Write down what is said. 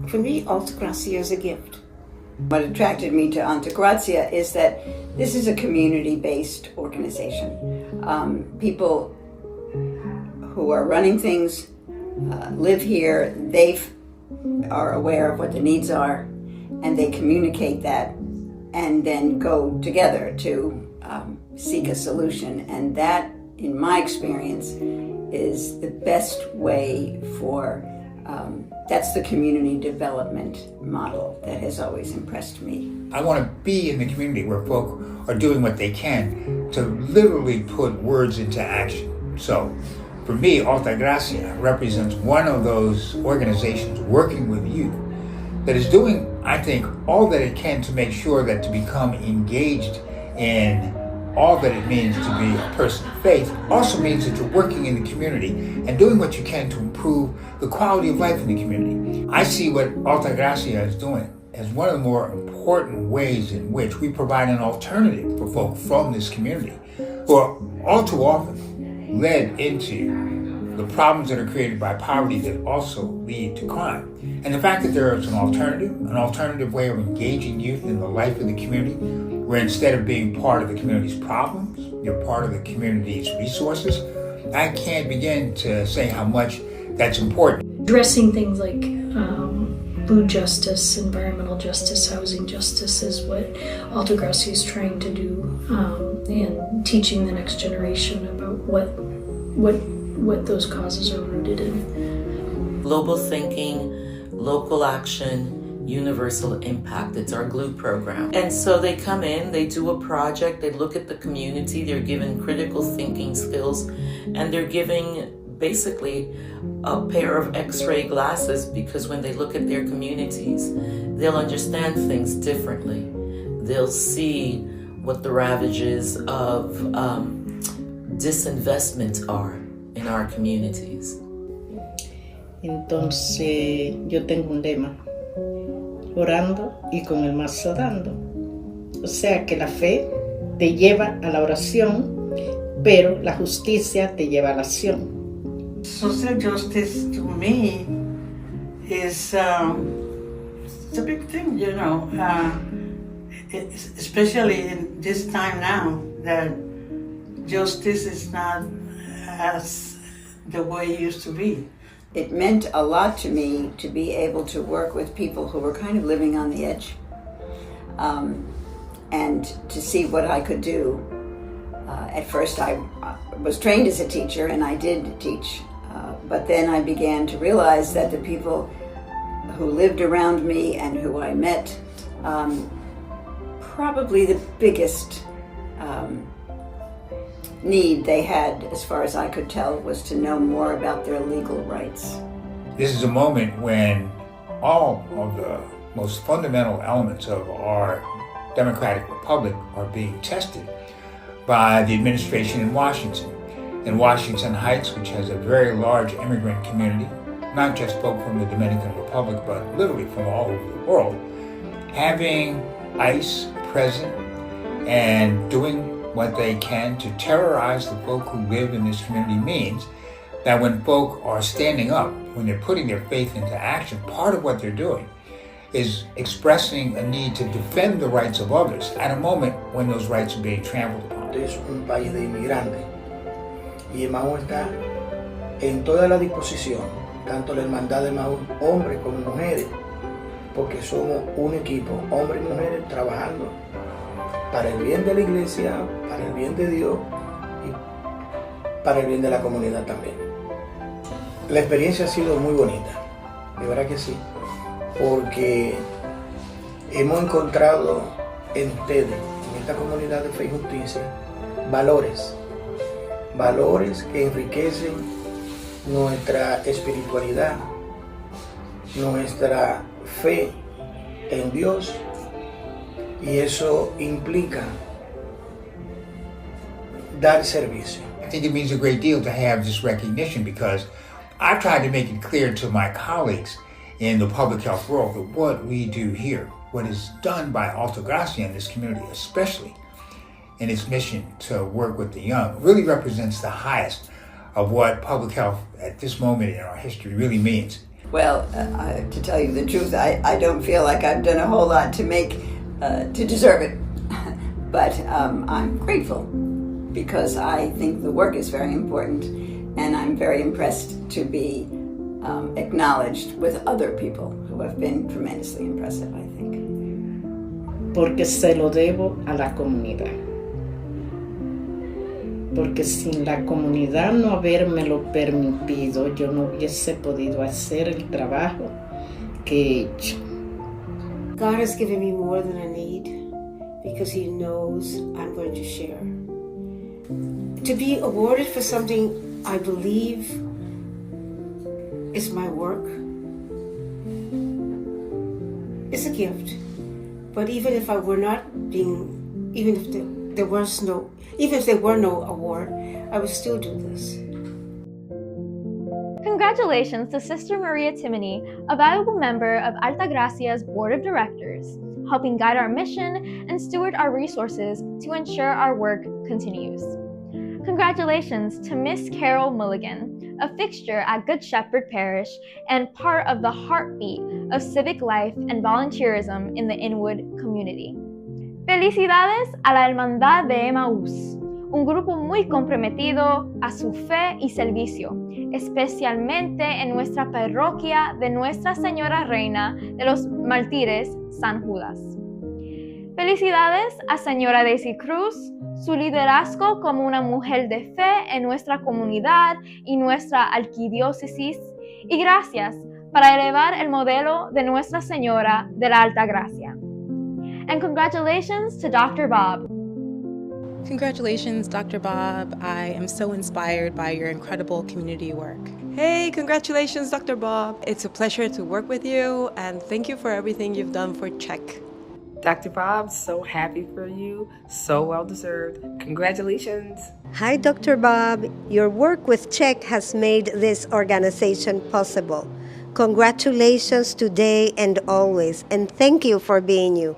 For me, Altagracia is a gift. What attracted me to Altagracia is that this is a community-based organization. People who are running things live here. They are aware of what the needs are, and they communicate that and then go together to seek a solution. And that, in my experience, is the best way for that's the community development model that has always impressed me. I want to be in the community where folk are doing what they can to literally put words into action. So for me, Altagracia represents one of those organizations working with youth that is doing, I think, all that it can to make sure that to become engaged in all that it means to be a person of faith also means that you're working in the community and doing what you can to improve the quality of life in the community. I see what Altagracia is doing as one of the more important ways in which we provide an alternative for folk from this community who are all too often led into the problems that are created by poverty that also lead to crime. And the fact that there is an alternative way of engaging youth in the life of the community, where instead of being part of the community's problems, you're part of the community's resources, I can't begin to say how much that's important. Addressing things like food justice, environmental justice, housing justice is what Altagracia is trying to do, and teaching the next generation about what those causes are rooted in. Global thinking, local action, universal impact. It's our glue program. And so they come in, they do a project, they look at the community, they're given critical thinking skills, and they're giving basically a pair of x-ray glasses, because when they look at their communities, they'll understand things differently. They'll see what the ravages of disinvestment are in our communities. Entonces yo tengo un lema: orando y con el mazo dando. O sea que la fe te lleva a la oración, pero la justicia te lleva a la acción. Social justice to me is it's a big thing, you know, especially in this time now that justice is not as the way it used to be. It meant a lot to me to be able to work with people who were kind of living on the edge, and to see what I could do. At first I was trained as a teacher, and I did teach, but then I began to realize that the people who lived around me and who I met, probably the biggest need they had, as far as I could tell, was to know more about their legal rights. This is a moment when all of the most fundamental elements of our democratic republic are being tested by the administration in Washington. In Washington Heights, which has a very large immigrant community, not just folk from the Dominican Republic, but literally from all over the world, having ICE present and doing what they can to terrorize the folk who live in this community means that when folk are standing up, when they're putting their faith into action, part of what they're doing is expressing a need to defend the rights of others at a moment when those rights are being trampled upon. Es un país de inmigrantes y Emmaús está en toda la disposición, tanto la hermandad de Emmaús, hombres como mujeres, porque somos un equipo, hombres y mujeres, trabajando para el bien de la iglesia, para el bien de Dios y para el bien de la comunidad también. La experiencia ha sido muy bonita, de verdad que sí, porque hemos encontrado en ustedes, en esta comunidad de fe y justicia, valores que enriquecen nuestra espiritualidad, nuestra fe en Dios, y eso implica dar servicio. I think it means a great deal to have this recognition, because I've tried to make it clear to my colleagues in the public health world that what we do here, what is done by Altagracia in this community, especially in its mission to work with the young, really represents the highest of what public health at this moment in our history really means. Well, to tell you the truth, I don't feel like I've done a whole lot to deserve it. But I'm grateful because I think the work is very important, and I'm very impressed to be acknowledged with other people who have been tremendously impressive, I think. Porque se lo debo a la comunidad. Porque sin la comunidad no habérmelo permitido, yo no hubiese podido hacer el trabajo que he hecho. God has given me more than I need because He knows I'm going to share. To be awarded for something I believe is my work is a gift. But even if I were not being, even if there were no award, I would still do this. Congratulations to Sister Maria Timony, a valuable member of Altagracia's Board of Directors, helping guide our mission and steward our resources to ensure our work continues. Congratulations to Miss Carol Mulligan, a fixture at Good Shepherd Parish and part of the heartbeat of civic life and volunteerism in the Inwood community. Felicidades a la Hermandad de Emaús, un grupo muy comprometido a su fe y servicio, especialmente en nuestra parroquia de Nuestra Señora Reina de los Mártires San Judas. Felicidades a Señora Daisy Cruz, su liderazgo como una mujer de fe en nuestra comunidad y nuestra arquidiócesis, y gracias para elevar el modelo de Nuestra Señora de la Altagracia. And congratulations to Dr. Bob. Congratulations, Dr. Bob. I am so inspired by your incredible community work. Hey, congratulations, Dr. Bob. It's a pleasure to work with you, and thank you for everything you've done for Czech. Dr. Bob, so happy for you. So well deserved. Congratulations. Hi, Dr. Bob. Your work with Czech has made this organization possible. Congratulations today and always, and thank you for being you.